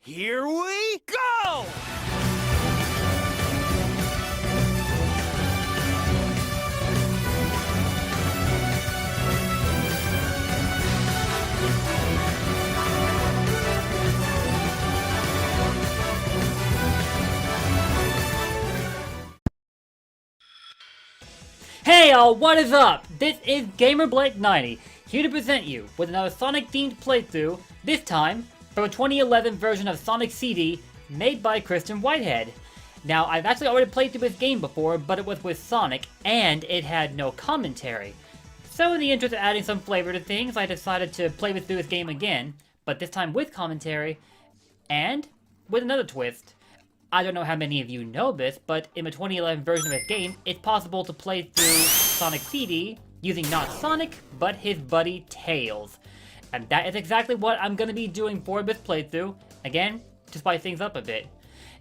Here we go! Hey y'all, what is up? This is GamerBlake90, here to present you with another Sonic-themed playthrough, this time from a 2011 version of Sonic CD made by Christian Whitehead. Now, I've actually already played through this game before, but it was with Sonic, and it had no commentary. So in the interest of adding some flavor to things, I decided to play through this game again, but this time with commentary, and with another twist. I don't know how many of you know this, but in the 2011 version of this game, it's possible to play through Sonic CD using not Sonic, but his buddy Tails. And that is exactly what I'm going to be doing for this playthrough, again, to spice things up a bit.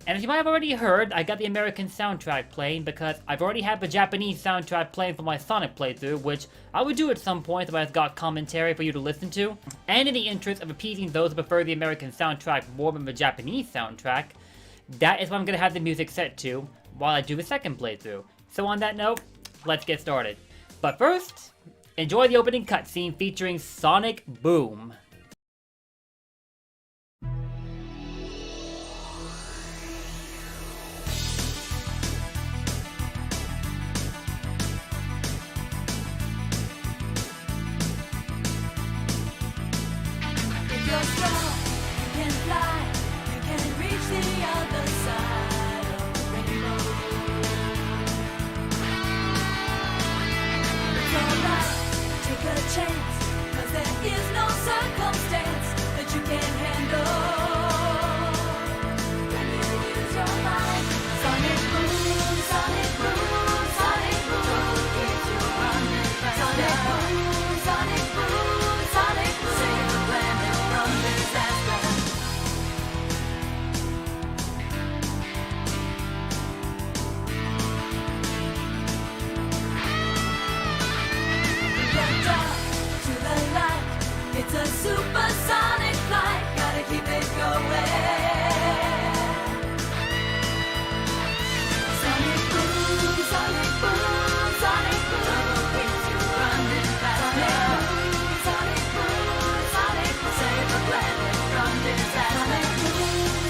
And as you might have already heard, I got the American soundtrack playing because I've already had the Japanese soundtrack playing for my Sonic playthrough, which I would do at some point if I've got commentary for you to listen to. And in the interest of appeasing those who prefer the American soundtrack more than the Japanese soundtrack, that is what I'm going to have the music set to while I do the second playthrough. So on that note, let's get started. But first, enjoy the opening cutscene featuring Sonic Boom. If you're strong, you can fly, you can reach the other side of the rainbow. It's alright, take a chance, 'cause there is no circumstance that you can't handle. When you use your mind, Sonic Boom, Sonic Boom, Sonic Boom, keeps you running faster. Sonic Boom, Sonic Boom, save the planet from disaster. From the dark to the light, it's a supersonic flight, gotta keep it going. Sonic Boom, Sonic Boom, Sonic Boom, keeps you running faster. Sonic Boom, Sonic Boom, save the planet from disaster.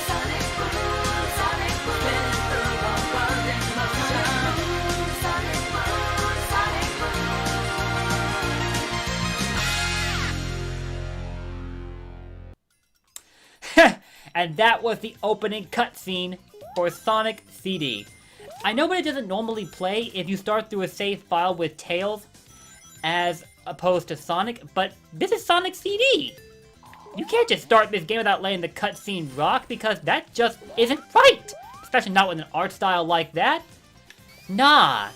Sonic Boom, Sonic Boom, spinning through the world in motion. Sonic Boom, Sonic Boom. And that was the opening cutscene for Sonic CD. I know that it doesn't normally play if you start through a save file with Tails as opposed to Sonic, but this is Sonic CD! You can't just start this game without letting the cutscene rock because that just isn't right! Especially not with an art style like that. Nah.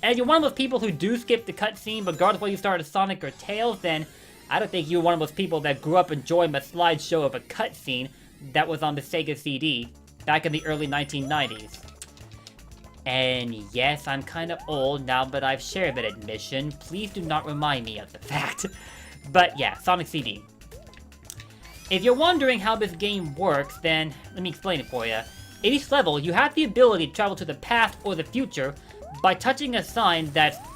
And if you're one of those people who do skip the cutscene regardless of whether you start as Sonic or Tails, then I don't think you're one of those people that grew up enjoying the slideshow of a cutscene that was on the Sega CD back in the early 1990s. And yes, I'm kind of old now, but I've shared that admission. Please do not remind me of the fact. But yeah, Sonic CD. If you're wondering how this game works, then let me explain it for you. In each level, you have the ability to travel to the past or the future by touching a sign that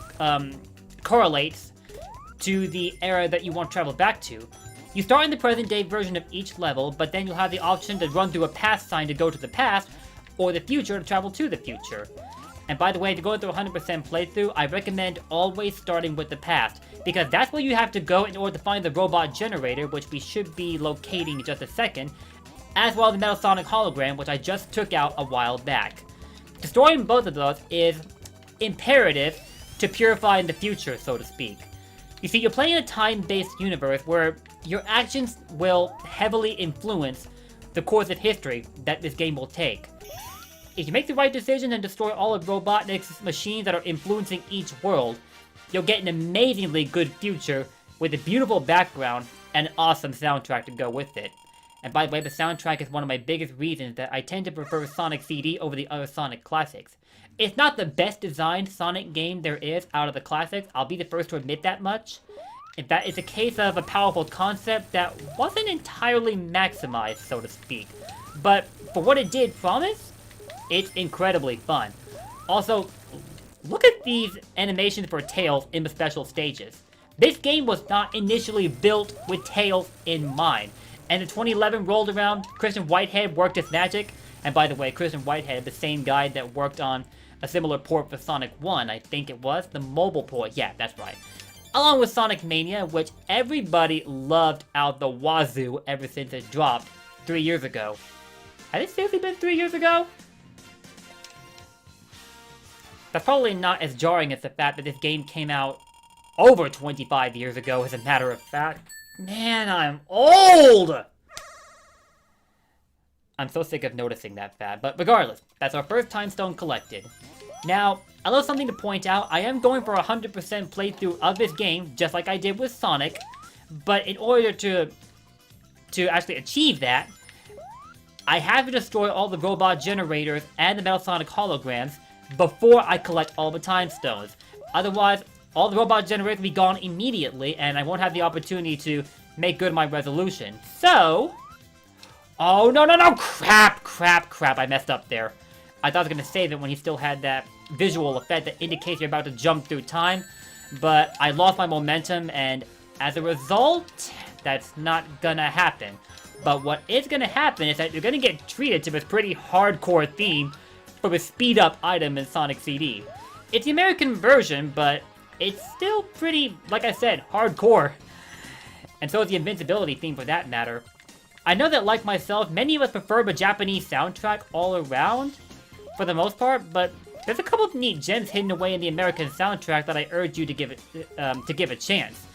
correlates to the era that you want to travel back to. You start in the present day version of each level, but then you'll have the option to run through a past sign to go to the past, or the future to travel to the future. And by the way, if you're going through a 100% playthrough, I recommend always starting with the past, because that's where you have to go in order to find the robot generator, which we should be locating in just a second, as well as the Metal Sonic hologram, which I just took out a while back. Destroying both of those is imperative to purify in the future, so to speak. You see, you're playing in a time-based universe where your actions will heavily influence the course of history that this game will take. If you make the right decision and destroy all of Robotnik's machines that are influencing each world, you'll get an amazingly good future with a beautiful background and an awesome soundtrack to go with it. And by the way, the soundtrack is one of my biggest reasons that I tend to prefer Sonic CD over the other Sonic classics. It's not the best designed Sonic game there is out of the classics, I'll be the first to admit that much. In fact, it's a case of a powerful concept that wasn't entirely maximized, so to speak. But for what it did promise, it's incredibly fun. Also, look at these animations for Tails in the special stages. This game was not initially built with Tails in mind. And in 2011 rolled around, Christian Whitehead worked his magic. And by the way, Christian Whitehead, the same guy that worked on a similar port for Sonic 1, I think it was, the mobile port. Yeah, that's right. Along with Sonic Mania, which everybody loved out the wazoo ever since it dropped 3 years ago. Had it seriously been 3 years ago? That's probably not as jarring as the fact that this game came out over 25 years ago, as a matter of fact. Man, I'm old! I'm so sick of noticing that fact, but regardless, that's our first time stone collected. Now, a little something to point out, I am going for a 100% playthrough of this game, just like I did with Sonic, but in order to actually achieve that, I have to destroy all the robot generators and the Metal Sonic holograms before I collect all the time stones. Otherwise, all the robot generators will be gone immediately, and I won't have the opportunity to make good my resolution. So... Oh, no, no, no! Crap, crap, crap, I messed up there. I thought I was going to save it when he still had that visual effect that indicates you're about to jump through time, but I lost my momentum, and as a result, that's not gonna happen. But what is gonna happen is that you're gonna get treated to this pretty hardcore theme for the speed-up item in Sonic CD. It's the American version, but it's still pretty, like I said, hardcore. And so is the invincibility theme for that matter. I know that, like myself, many of us prefer the Japanese soundtrack all around, for the most part, but there's a couple of neat gems hidden away in the American soundtrack that I urge you to give a chance.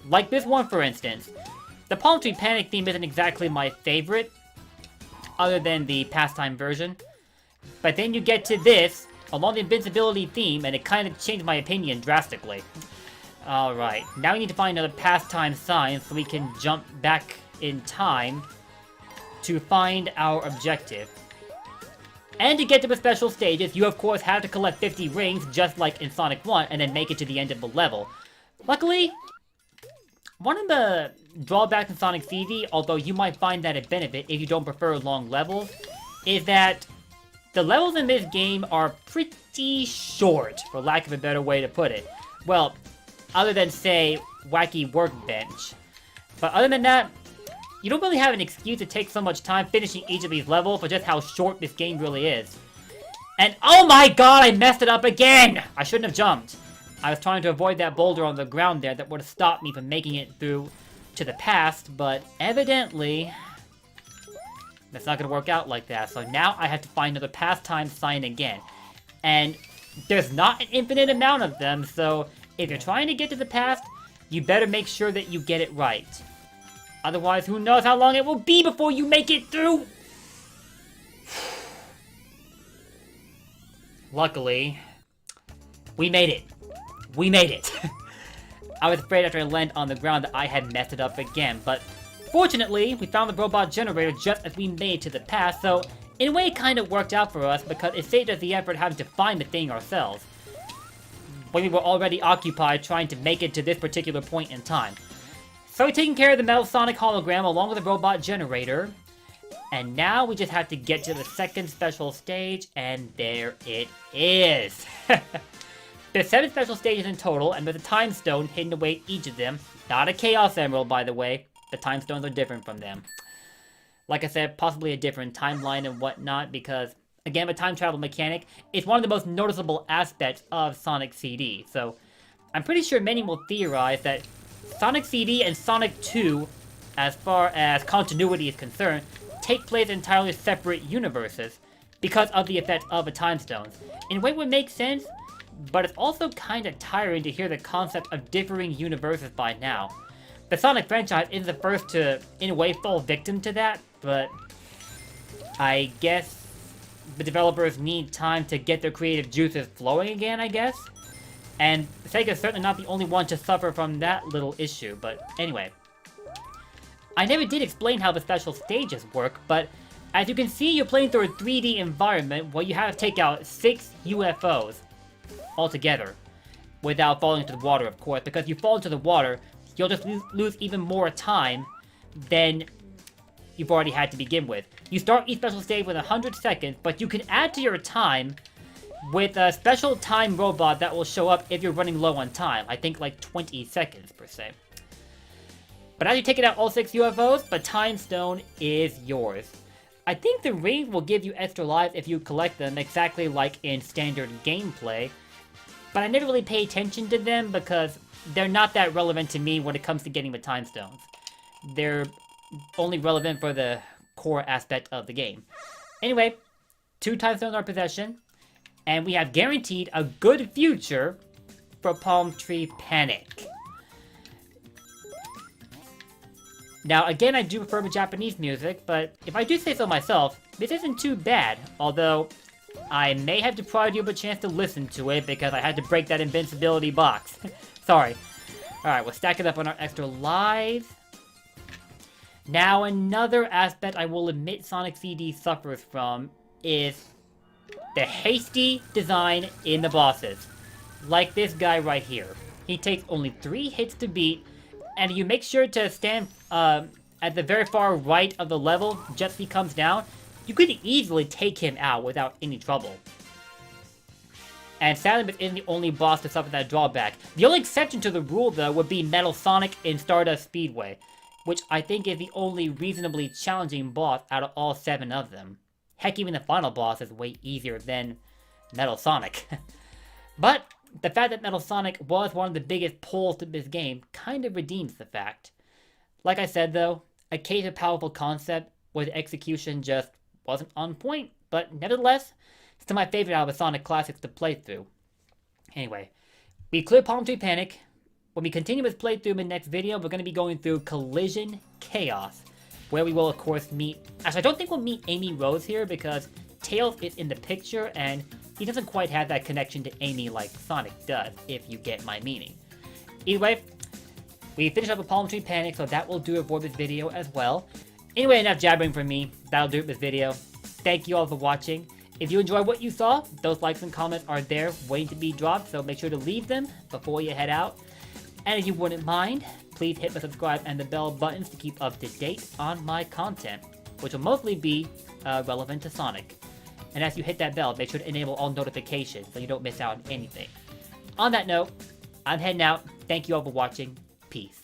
Like this one, for instance. The Palmtree Panic theme isn't exactly my favorite, other than the pastime version. But then you get to this, along the invincibility theme, and it kind of changed my opinion drastically. Alright, now we need to find another pastime sign so we can jump back in time to find our objective. And to get to the special stages, you of course have to collect 50 rings, just like in Sonic 1, and then make it to the end of the level. Luckily, one of the drawbacks in Sonic CD, although you might find that a benefit if you don't prefer long levels, is that the levels in this game are pretty short, for lack of a better way to put it. Well, other than, say, Wacky Workbench. But other than that, you don't really have an excuse to take so much time finishing each of these levels for just how short this game really is. And oh my god, I messed it up again! I shouldn't have jumped. I was trying to avoid that boulder on the ground there that would have stopped me from making it through to the past, but evidently that's not going to work out like that. So now I have to find another pastime sign again. And there's not an infinite amount of them, so if you're trying to get to the past, you better make sure that you get it right. Otherwise, who knows how long it will be before you make it through? Luckily, we made it. We made it. I was afraid after I landed on the ground that I had messed it up again, but fortunately, we found the robot generator just as we made to the past, so in a way it kind of worked out for us because it saved us the effort having to find the thing ourselves, when we were already occupied trying to make it to this particular point in time. So we've taken care of the Metal Sonic hologram along with the robot generator, and now we just have to get to the second special stage, and there it is! There's 7 special stages in total, and there's a time stone hidden away in each of them. Not a Chaos Emerald, by the way. The time stones are different from them. Like I said, possibly a different timeline and whatnot, because, again, the time travel mechanic is one of the most noticeable aspects of Sonic CD. So, I'm pretty sure many will theorize that Sonic CD and Sonic 2, as far as continuity is concerned, take place in entirely separate universes because of the effect of the time stones. In a way it would make sense, but it's also kind of tiring to hear the concept of differing universes by now. The Sonic franchise is the first to, in a way, fall victim to that, but I guess the developers need time to get their creative juices flowing again, I guess? And Sega's certainly not the only one to suffer from that little issue, but anyway. I never did explain how the special stages work, but as you can see, you're playing through a 3D environment where you have to take out 6 UFOs altogether, without falling into the water, of course, because if you fall into the water, you'll just lose even more time than you've already had to begin with. You start each special stage with 100 seconds, but you can add to your time with a special time robot that will show up if you're running low on time. I think like 20 seconds per se. But as you take it out all 6 UFOs, the time stone is yours. I think the rings will give you extra lives if you collect them, exactly like in standard gameplay. But I never really pay attention to them because they're not that relevant to me when it comes to getting the time stones. They're only relevant for the core aspect of the game. Anyway, 2 time stones in our possession, and we have guaranteed a good future for Palmtree Panic. Now, again, I do prefer the Japanese music, but if I do say so myself, this isn't too bad, although I may have deprived you of a chance to listen to it because I had to break that invincibility box. Sorry. Alright, we'll stack it up on our extra lives. Now, another aspect I will admit Sonic CD suffers from is the hasty design in the bosses. Like this guy right here. He takes only 3 hits to beat, and you make sure to stand at the very far right of the level just as he comes down. You could easily take him out without any trouble. And sadly, this isn't the only boss to suffer that drawback. The only exception to the rule, though, would be Metal Sonic in Stardust Speedway, which I think is the only reasonably challenging boss out of all 7 of them. Heck, even the final boss is way easier than Metal Sonic. But the fact that Metal Sonic was one of the biggest pulls to this game kind of redeems the fact. Like I said, though, a case of powerful concept where the execution just wasn't on point, but nevertheless, it's still my favorite out of the Sonic classics to play through. Anyway, we cleared Palmtree Panic. When we continue this playthrough in the next video, we're going to be going through Collision Chaos, where we will, of course, meet... Actually, I don't think we'll meet Amy Rose here, because Tails is in the picture, and he doesn't quite have that connection to Amy like Sonic does, if you get my meaning. Either way, we finished up with Palmtree Panic, so that will do it for this video as well. Anyway, enough jabbering from me. That'll do it for this video. Thank you all for watching. If you enjoyed what you saw, those likes and comments are there waiting to be dropped, so make sure to leave them before you head out. And if you wouldn't mind, please hit the subscribe and the bell buttons to keep up to date on my content, which will mostly be relevant to Sonic. And as you hit that bell, make sure to enable all notifications so you don't miss out on anything. On that note, I'm heading out. Thank you all for watching. Peace.